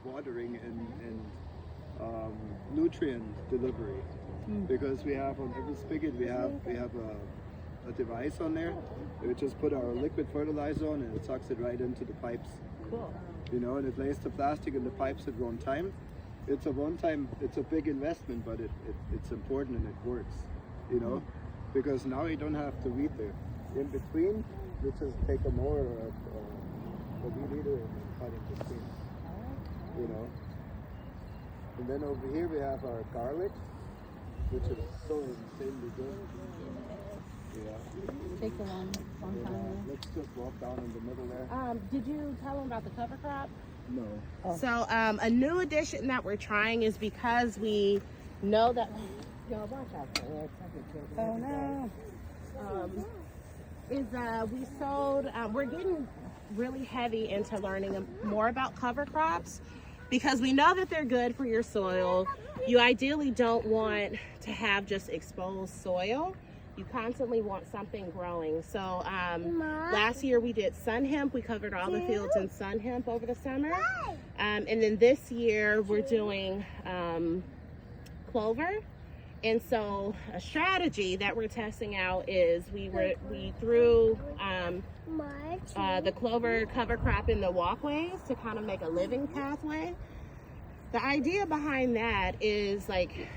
watering and nutrient delivery, because we have on every spigot we have a device on there. We just put our liquid fertilizer on and it sucks it right into the pipes. Cool. You know, and it lays the plastic in the pipes at one time. It's a big investment, but it's important and it works, you know, because now you don't have to weed there. In between, you just take a mower or a weed eater and cut in between, you know. And then over here we have our garlic, which is so insanely good. Yeah. Take the long time. Let's just walk down in the middle there. Did you tell them about the cover crop? No. Oh. So a new addition that we're trying is because we know that. Yo, watch out for it. Oh no. We sold. We're getting really heavy into learning more about cover crops because we know that they're good for your soil. You ideally don't want to have just exposed soil. You constantly want something growing. So last year we did sun hemp. We covered all the fields in sun hemp over the summer. And then this year we're doing clover. And so a strategy that we're testing out is we threw the clover cover crop in the walkways to kind of make a living pathway. The idea behind that is like,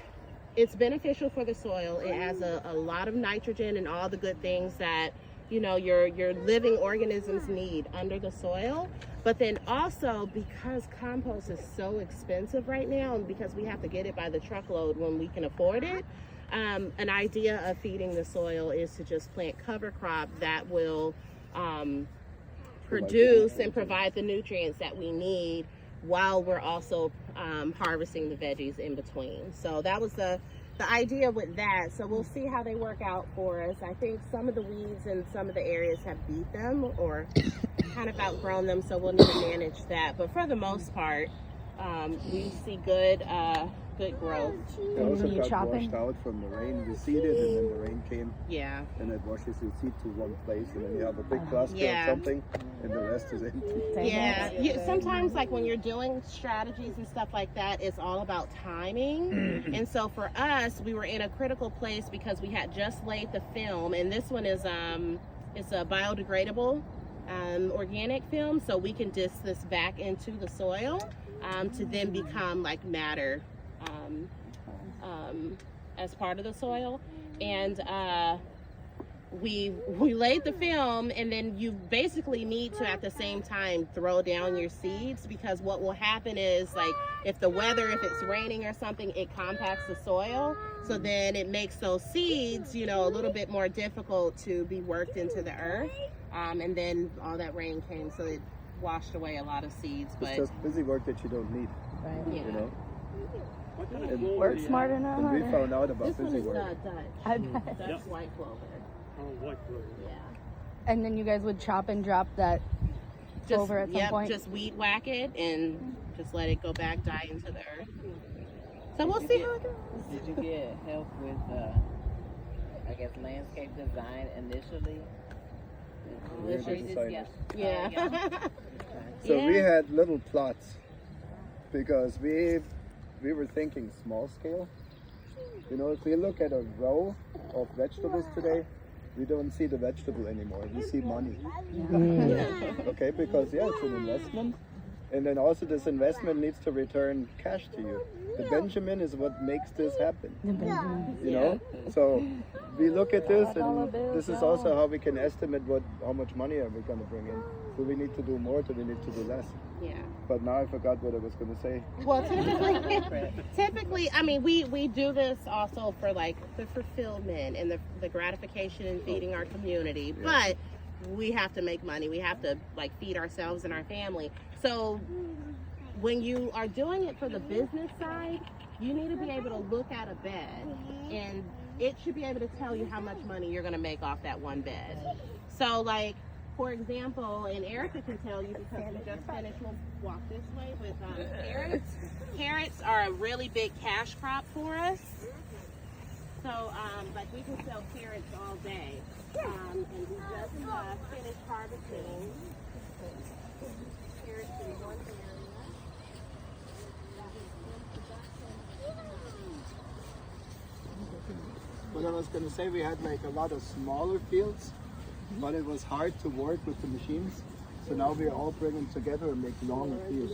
it's beneficial for the soil. It has a lot of nitrogen and all the good things that, you know, your living organisms need under the soil. But then also because compost is so expensive right now and because we have to get it by the truckload when we can afford it, an idea of feeding the soil is to just plant cover crop that will produce and provide the nutrients that we need while we're also harvesting the veggies in between. So that was the idea with that. So we'll see how they work out for us. I think some of the weeds in some of the areas have beat them or kind of outgrown them, so we'll need to manage that. But for the most part, we see good growth. It also got washed out from the rain. We seeded and then the rain came. Yeah. And it washes your seed to one place and then you have a big cluster of something and the rest is empty. Yeah. Sometimes like when you're doing strategies and stuff like that, it's all about timing. And so for us, we were in a critical place because we had just laid the film, and this one is it's a biodegradable organic film, so we can disc this back into the soil to then become like matter as part of the soil. And we laid the film, and then you basically need to at the same time throw down your seeds, because what will happen is, like, if it's raining or something, it compacts the soil, so then it makes those seeds, you know, a little bit more difficult to be worked into the earth. And then all that rain came, so it washed away a lot of seeds. But it's just busy work that you don't need. Right. You know. Work smart enough. And we found out about this busy one is work. Dutch. Dutch white clover. Oh, white clover. Yeah. And then you guys would chop and drop that clover at some point? Just weed whack it and just let it go back, die into the earth. So we'll see how it goes. Did you get help with, I guess, landscape design initially? We're the designers. Yeah. So we had little plots because we were thinking small scale. You know, if we look at a row of vegetables today, we don't see the vegetable anymore. We see money. Okay, because it's an investment. And then also this investment needs to return cash to you. The Benjamin is what makes this happen. You know? So we look at this, and this is also how we can estimate how much money are we going to bring in. Do we need to do more? Do we need to do less? Yeah. But now I forgot what I was going to say. Well, typically, I mean, we do this also for like the fulfillment and the gratification in feeding our community. But we have to make money. We have to like feed ourselves and our family. So when you are doing it for the business side, you need to be able to look at a bed and it should be able to tell you how much money you're going to make off that one bed. So like, for example, and Erica can tell you because we just finished, we'll walk this way with carrots. Carrots are a really big cash crop for us. So like we can sell carrots all day. And we just finished harvesting carrots in one area. What I was going to say, we had like a lot of smaller fields, but it was hard to work with the machines. So now we are all bringing together and make longer fields.